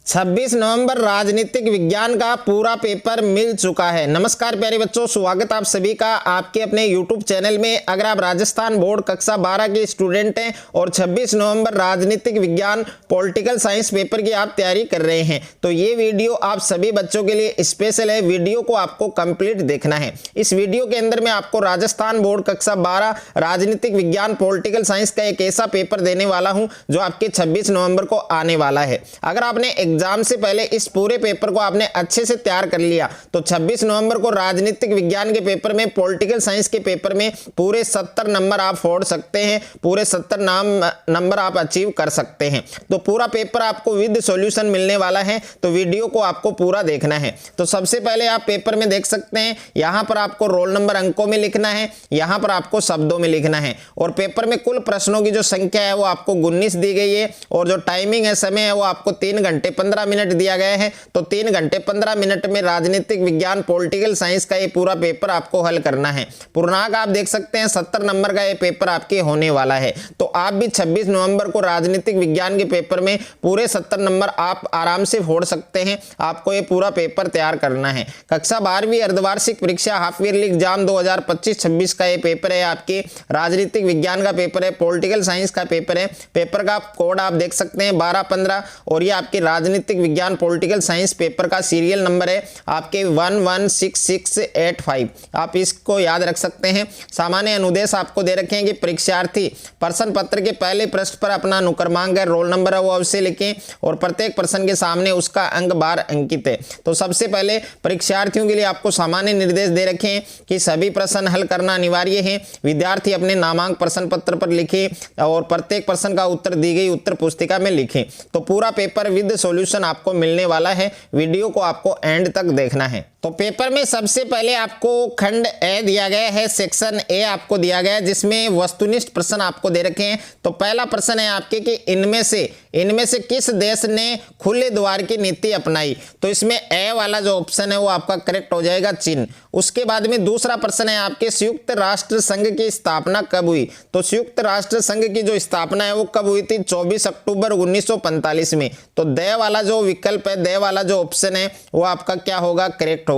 26 नवंबर राजनीतिक विज्ञान का पूरा पेपर मिल चुका है। नमस्कार प्यारे बच्चों, स्वागत आप सभी का आपके अपने YouTube चैनल में। अगर आप राजस्थान बोर्ड कक्षा 12 के स्टूडेंट हैं और 26 नवंबर राजनीतिक विज्ञान पॉलिटिकल साइंस पेपर की आप तैयारी कर रहे हैं तो ये वीडियो आप सभी बच्चों के लिए स्पेशल है। वीडियो को आपको कंप्लीट देखना है। इस वीडियो के अंदर मैं आपको राजस्थान बोर्ड कक्षा 12 राजनीतिक विज्ञान पॉलिटिकल साइंस का एक ऐसा पेपर देने वाला हूं जो आपके 26 नवंबर को आने वाला है। अगर आपने एग्जाम से पहले इस पूरे पेपर को आपने अच्छे से तैयार कर लिया तो 26 नवंबर को राजनीतिक विज्ञान के पेपर में, पॉलिटिकल साइंस के पेपर में पूरे 70 नंबर आप फोड़ सकते हैं, पूरे 70 नंबर आप अचीव कर सकते हैं। तो पूरा पेपर आपको विद सॉल्यूशन मिलने वाला है, तो वीडियो को आपको पूरा देखना है। तो सबसे पहले आप पेपर में देख सकते हैं, यहां पर आपको रोल नंबर अंकों में लिखना है, यहां पर आपको शब्दों में लिखना है और पेपर में कुल प्रश्नों की जो संख्या है वो आपको 19 दी गई है और जो टाइमिंग है, समय है, वो आपको 3 घंटे 15 मिनट दिया गया है। तो 3 घंटे 15 मिनट में राजनीतिक विज्ञान पॉलिटिकल साइंस का ये पूरा पेपर आपको हल करना है। पूर्णांक आप देख सकते हैं 70 नंबर का ये पेपर आपके होने वाला है। तो आप भी 26 नवंबर को राजनीतिक विज्ञान के पेपर में पूरे 70 नंबर आप आराम से फोड़ सकते हैं। आपको ये पूरा पेपर तैयार करना है। कक्षा 12वीं अर्धवार्षिक परीक्षा हाफ ईयरली एग्जाम 2025-26 का ये पेपर है। आपके राजनीतिक विज्ञान का पेपर है, पॉलिटिकल साइंस का पेपर है। पेपर का कोड आप देख सकते हैं 1215 और ये आपके राजनीतिक विज्ञान पॉलिटिकल साइंस पेपर का सीरियल नंबर है आपके 116685। आप इसको याद रख सकते हैं। सामान्य अनुदेश आपको दे रखे हैं कि परीक्षार्थी प्रश्न पत्र के पहले पृष्ठ पर अपना नुक्रमांक है, रोल नंबर है, वो अवश्य लिखें और प्रत्येक प्रश्न के सामने उसका अंक बार अंकित है। तो सबसे पहले परीक्षार्थियों के लिए आपको सामान्य निर्देश दे रखे हैं कि सभी प्रश्न हल करना अनिवार्य है। विद्यार्थी अपने नामांक प्रश्न पत्र पर लिखें और प्रत्येक प्रश्न का उत्तर दी गई उत्तर पुस्तिका में लिखें। तो पूरा पेपर विद सॉल्यूशन आपको मिलने वाला है। वीडियो को आपको एंड तक देखना है। तो पेपर में सबसे पहले आपको खंड ए दिया गया है, सेक्शन ए आपको दिया गया है जिसमें वस्तुनिष्ठ प्रश्न आपको दे रखे हैं। तो पहला प्रश्न है आपके कि इनमें से किस देश ने खुले द्वार की नीति अपनाई। तो इसमें ए वाला जो ऑप्शन है वो आपका करेक्ट हो जाएगा, चीन। उसके बाद में दूसरा प्रश्न है आपके संयुक्त राष्ट्र संघ की स्थापना कब हुई। तो संयुक्त राष्ट्र संघ की जो स्थापना है वो कब हुई थी, 24 अक्टूबर 1945 में। तो दे वाला जो विकल्प है, दे वाला जो ऑप्शन है वो आपका क्या होगा, करेक्ट होगा।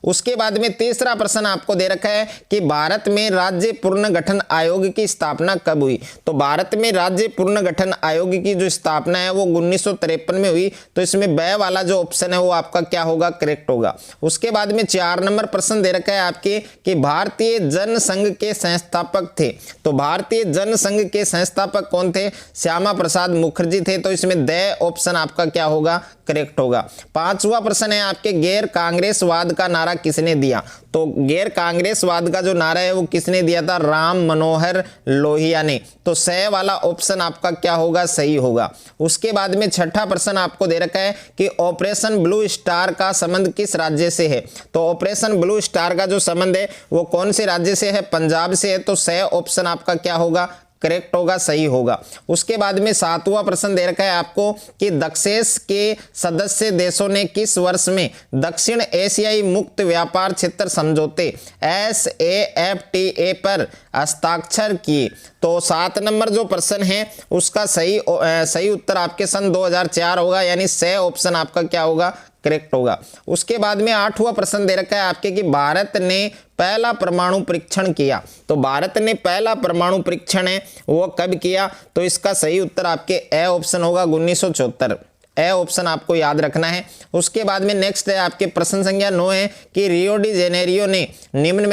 उसके बाद में तीसरा प्रश्न आपको दे रखा है कि भारत में राज्य पुनर्गठन आयोग की स्थापना कब हुई। तो भारत में राज्य पुनर्गठन आयोग की जो स्थापना है वो 1953 में हुई। तो इसमें ब वाला जो ऑप्शन है वो आपका क्या होगा, करेक्ट होगा। उसके बाद में 4 नंबर प्रश्न दे रखा है आपके कि भारतीय जनसंघ के संस्थापक थे। तो भारतीय जनसंघ के संस्थापक कौन थे, श्यामा प्रसाद मुखर्जी थे। तो इसमें द ऑप्शन आपका क्या होगा, करेक्ट होगा। 5वां प्रश्न है आपके गैर कांग्रेसवाद का नारा किसने दिया। तो गैर कांग्रेसवाद का जो नारा है वो किसने दिया था, राम मनोहर लोहिया ने। तो सही वाला ऑप्शन आपका क्या होगा, सही होगा। उसके बाद में 6ठा प्रश्न आपको दे रखा है कि ऑपरेशन ब्लू स्टार का संबंध किस राज्य से है। तो ऑपरेशन ब्लू स्टार का जो संबंध है वो कौन से राज्य से है, पंजाब से है। तो सही ऑप्शन आपका क्या होगा, करेक्ट होगा, सही होगा। उसके बाद में 7वां प्रश्न दे रखा है आपको कि दक्षेस के सदस्य देशों ने किस वर्ष में दक्षिण एशियाई मुक्त व्यापार क्षेत्र समझौते SAFTA पर हस्ताक्षर किए। तो 7 नंबर जो प्रश्न है उसका सही उत्तर आपके सन 2004 होगा, यानी सही ऑप्शन आपका क्या होगा, करेक्ट होगा। उसके बाद में 8वां प्रश्न दे रखा है आपके कि भारत ने पहला परमाणु परीक्षण किया। तो भारत ने पहला परमाणु परीक्षण है वो कब किया। तो इसका सही उत्तर आपके ए ऑप्शन होगा, 1974। ए ऑप्शन आपको याद रखना है। उसके बाद में नेक्स्ट है आपके प्रश्न संख्या 9 है कि रियो डी जेनेरियो निम्न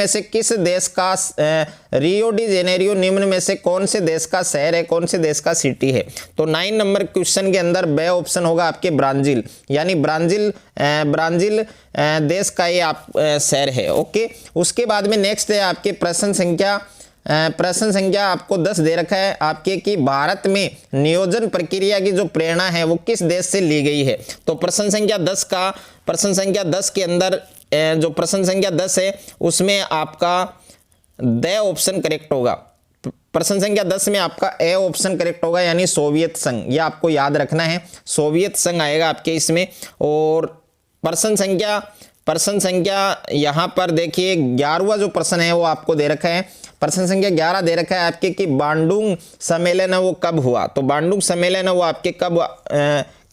में से कौन से देश का शहर है, कौन से देश का सिटी है। तो 9 नंबर क्वेश्चन के अंदर बे ऑप्शन होगा आपके ब्राजील, यानी ब्राजील देश का ये आप शहर है। ओके। उसके बाद में नेक्स्ट है आपके प्रश्न संख्या आपको 10 दे रखा है आपके कि भारत में नियोजन प्रक्रिया की जो प्रेरणा है वो किस देश से ली गई है। तो प्रश्न संख्या 10 के अंदर जो प्रश्न संख्या 10 है उसमें आपका द ऑप्शन करेक्ट होगा। प्रश्न संख्या 10 में आपका ए ऑप्शन करेक्ट होगा, यानी सोवियत संघ। ये आपको याद रखना है, सोवियत संघ आएगा आपके इसमें। और प्रश्न संख्या यहाँ पर देखिए 11वां जो प्रश्न है वो आपको दे रखा है। प्रश्न संख्या 11 दे रखा है आपके कि बांडुंग सम्मेलन है वो कब हुआ। तो बांडुंग सम्मेलन है वो आपके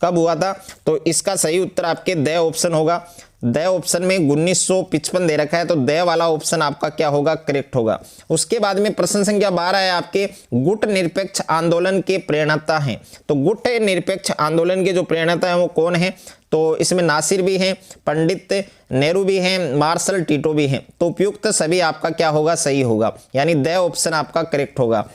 कब हुआ था? तो इसका सही उत्तर आपके द ऑप्शन होगा। द ऑप्शन में 1955 दे रखा है, तो द वाला ऑप्शन आपका क्या होगा? करेक्ट होगा। उसके बाद में प्रश्न संख्या 12 है आपके गुट निरपेक्ष आंदोलन के प्रेरणा हैं। तो गुट निरपेक्ष आंदोलन के जो प्रेरणा है वो कौन है? तो इसमें नासिर भी हैं, पंडित नेहरू भी हैं, मार्शल टिटो भी हैं। तो उपयुक्त सभी आपका क्या होगा? सही होगा, यानी द ऑप्शन आपका करेक्ट होगा।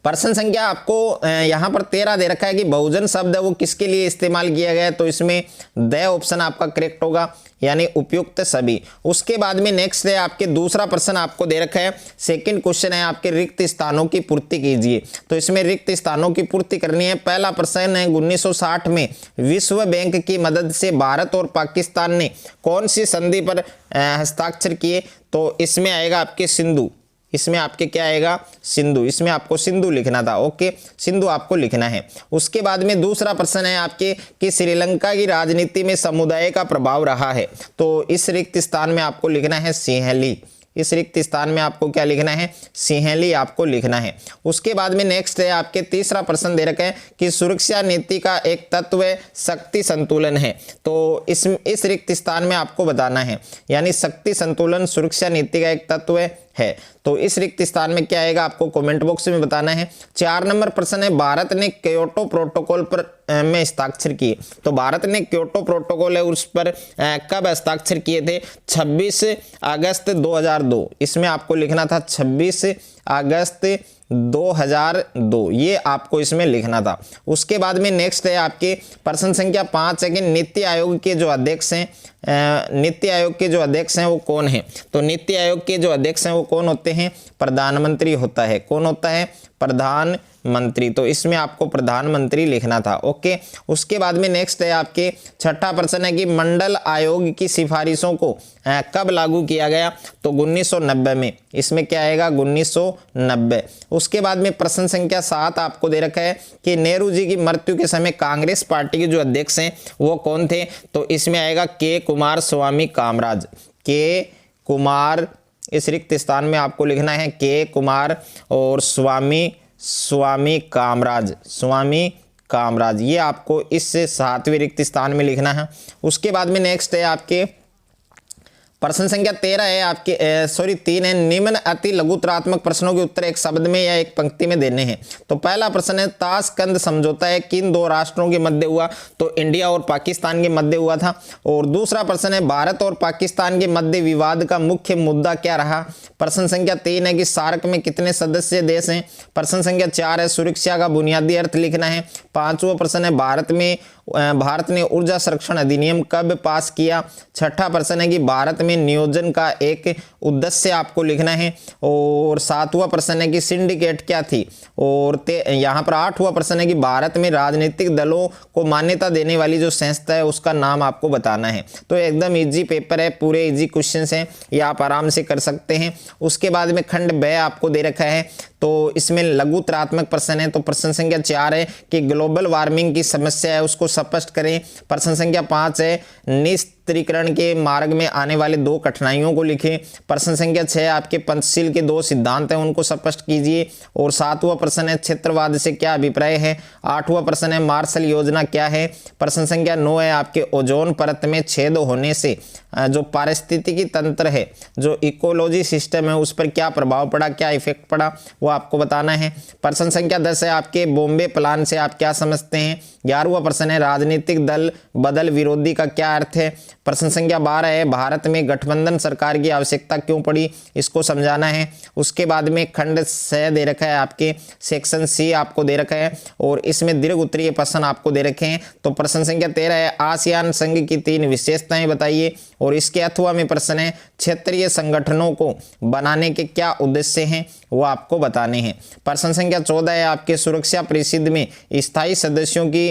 प्रश्न संख्या आपको यहाँ पर 13 दे रखा है कि बहुजन शब्द है वो किसके लिए इस्तेमाल किया गया है? तो इसमें द ऑप्शन आपका करेक्ट होगा, यानी उपयुक्त सभी। उसके बाद में नेक्स्ट है आपके दूसरा प्रश्न आपको दे रखा है, सेकंड क्वेश्चन है आपके रिक्त स्थानों की पूर्ति कीजिए। तो इसमें रिक्त स्थानों की पूर्ति करनी है। पहला प्रश्न है 1960 में विश्व बैंक की मदद से भारत और पाकिस्तान ने कौन सी संधि पर हस्ताक्षर किए? तो इसमें आएगा आपके सिंधु। इसमें आपके क्या आएगा? सिंधु। इसमें आपको सिंधु लिखना था। ओके, सिंधु आपको लिखना है। उसके बाद में दूसरा प्रश्न है आपके कि श्रीलंका की राजनीति में समुदाय का प्रभाव रहा है। तो इस रिक्त स्थान में आपको लिखना है सिंहली। इस रिक्त स्थान में आपको क्या लिखना है? सिंहली आपको लिखना है। उसके बाद में नेक्स्ट है आपके तीसरा प्रश्न दे रखा है कि सुरक्षा नीति का एक तत्व शक्ति संतुलन है। तो इस रिक्त स्थान में आपको बताना है, यानी शक्ति संतुलन सुरक्षा नीति का एक तत्व है। तो इस रिक्त स्थान में क्या आएगा? आपको कमेंट बॉक्स में बताना है। 4 नंबर प्रश्न है भारत ने क्योटो प्रोटोकॉल पर में हस्ताक्षर किए। तो भारत ने क्योटो प्रोटोकॉल है उस पर कब हस्ताक्षर किए थे? 26 अगस्त 2002। इसमें आपको लिखना था 26 अगस्त 2002, ये आपको इसमें लिखना था। उसके बाद में नेक्स्ट है आपके प्रश्न संख्या 5 है कि नीति आयोग के जो अध्यक्ष हैं नीति आयोग के जो अध्यक्ष हैं वो कौन है? तो नीति आयोग के जो अध्यक्ष हैं वो कौन होते हैं? प्रधानमंत्री होता है। कौन होता है? प्रधानमंत्री। तो इसमें आपको प्रधानमंत्री लिखना था। ओके, उसके बाद में नेक्स्ट है आपके छठा प्रश्न है कि मंडल आयोग की सिफारिशों को कब लागू किया गया? तो 1990 में। इसमें क्या आएगा? 1990। उसके बाद में प्रश्न संख्या 7 आपको दे रखा है कि नेहरू जी की मृत्यु के समय कांग्रेस पार्टी के जो अध्यक्ष हैं वो कौन थे? तो इसमें आएगा के कुमार स्वामी कामराज। के कुमार, इस रिक्त स्थान में आपको लिखना है के कुमार और स्वामी कामराज, ये आपको इस 7वें रिक्त स्थान में लिखना है। उसके बाद में नेक्स्ट है आपके प्रश्न संख्या 13 है आपके 3 है निम्न अति लघुतरात्मक प्रश्नों के उत्तर एक शब्द में या एक पंक्ति में देने हैं। तो पहला प्रश्न है ताशकंद समझौता है किन 2 राष्ट्रों के मध्य हुआ? तो इंडिया और पाकिस्तान के मध्य हुआ था। और दूसरा प्रश्न है भारत और पाकिस्तान के मध्य विवाद का मुख्य मुद्दा क्या रहा? प्रश्न संख्या 3 है कि सार्क में कितने सदस्य देश हैं? प्रश्न संख्या 4 है सुरक्षा का बुनियादी अर्थ लिखना है। 5वां प्रश्न है भारत ने ऊर्जा संरक्षण अधिनियम कब पास किया? 6ठा प्रश्न है कि भारत में नियोजन का एक उद्देश्य आपको लिखना है। और 7वां प्रश्न है कि सिंडिकेट क्या थी? और यहाँ पर 8वां प्रश्न है कि भारत में राजनीतिक दलों को मान्यता देने वाली जो संस्था है उसका नाम आपको बताना है। तो एकदम इजी पेपर है, पूरे इजी क्वेश्चंस हैं, ये आप आराम से कर सकते हैं। उसके बाद में खंड ब आपको दे रखा है, तो इसमें लघुतरात्मक प्रश्न है। तो प्रश्न संख्या 4 है कि ग्लोबल वार्मिंग की समस्या है उसको स्पष्ट करें। प्रश्न संख्या 5 है निस्त्रीकरण के मार्ग में आने वाले 2 कठिनाइयों को लिखें। प्रश्न संख्या 6 आपके पंचशील के 2 सिद्धांत हैं उनको स्पष्ट कीजिए। और 7वां प्रश्न है क्षेत्रवाद से क्या अभिप्राय है? 8वां प्रश्न है मार्शल योजना क्या है? प्रश्न संख्या 9 है आपके ओजोन परत में छेद होने से जो पारिस्थितिकी तंत्र है, जो इकोलॉजी सिस्टम है, उस पर क्या प्रभाव पड़ा, क्या इफेक्ट पड़ा, वो आपको बताना है। प्रश्न संख्या 10 है आपके बॉम्बे प्लान से आप क्या समझते हैं? 11वां प्रश्न है राजनीतिक दल बदल विरोधी का क्या अर्थ है? प्रश्न संख्या 12 है भारत में गठबंधन सरकार की आवश्यकता क्यों पड़ी, इसको समझाना है। उसके बाद में खंड स दे रखा है आपके, सेक्शन सी आपको दे रखा है और इसमें दीर्घ उत्तरीय प्रश्न आपको दे रखे हैं। तो प्रश्न संख्या 13 है आसियान संघ की 3 विशेषताएं बताइए। और इसके अथवा में प्रश्न है क्षेत्रीय संगठनों को बनाने के क्या उद्देश्य हैं, वो आपको बताने हैं। प्रश्न संख्या 14 है आपके सुरक्षा परिषद में स्थायी सदस्यों की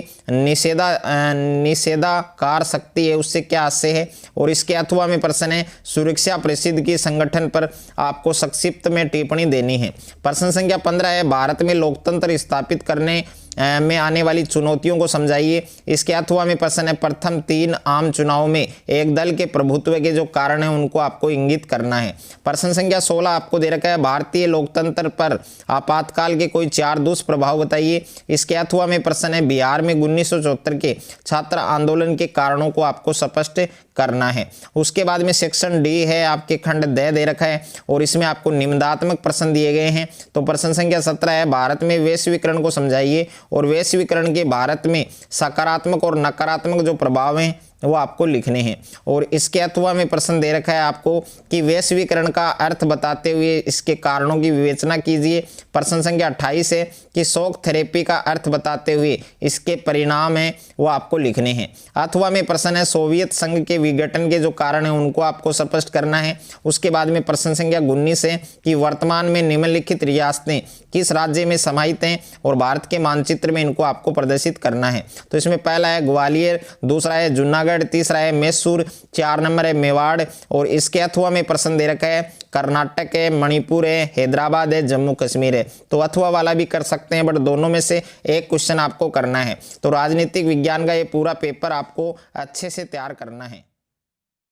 निषेधाकार शक्ति है उससे क्या आशय है। और इसके अथवा में प्रश्न है सुरक्षा परिषद की संगठन पर आपको संक्षिप्त में टिप्पणी देनी है। प्रश्न संख्या 15 है भारत में लोकतंत्र स्थापित करने में आने वाली चुनौतियों को समझाइए। इसके अथवा में प्रश्न है प्रथम 3 आम चुनाव में एक दल के प्रभुत्व के जो कारण है उनको आपको इंगित करना है। प्रश्न संख्या 16 आपको दे रखा है भारतीय लोकतंत्र पर आपातकाल के कोई 4 दुष्प्रभाव बताइए। इसके अथवा में प्रश्न है बिहार में 1974 के छात्र आंदोलन के कारणों को आपको स्पष्ट करना है। उसके बाद में सेक्शन डी है आपके खंड दे रखा है और इसमें आपको निम्नात्मक प्रश्न दिए गए हैं। तो प्रश्न संख्या 17 है भारत में वैश्वीकरण को समझाइए और वैश्वीकरण के भारत में सकारात्मक और नकारात्मक जो प्रभाव हैं वो आपको लिखने हैं। और इसके अथवा में प्रश्न दे रखा है आपको कि वैश्वीकरण का अर्थ बताते हुए इसके कारणों की विवेचना कीजिए। प्रश्न संख्या 28 है कि शॉक थेरेपी का अर्थ बताते हुए इसके परिणाम हैं वो आपको लिखने हैं। अथवा में प्रश्न है सोवियत संघ के विघटन के जो कारण है उनको आपको स्पष्ट करना है। उसके बाद में प्रश्न संख्या 19 है कि वर्तमान में निम्नलिखित रियासतें किस राज्य में समाहित हैं और भारत के मानचित्र में इनको आपको प्रदर्शित करना है। तो इसमें पहला है ग्वालियर, दूसरा है जूनागढ़, तीसरा है मैसूर, 4 नंबर है मेवाड़ और इसके अथवा में प्रश्न दे रखा है कर्नाटक है, मणिपुर है, हैदराबाद है, जम्मू कश्मीर है। तो अथवा वाला भी कर सकते हैं बट दोनों में से एक क्वेश्चन आपको करना है। तो राजनीतिक विज्ञान का ये पूरा पेपर आपको अच्छे से तैयार करना है।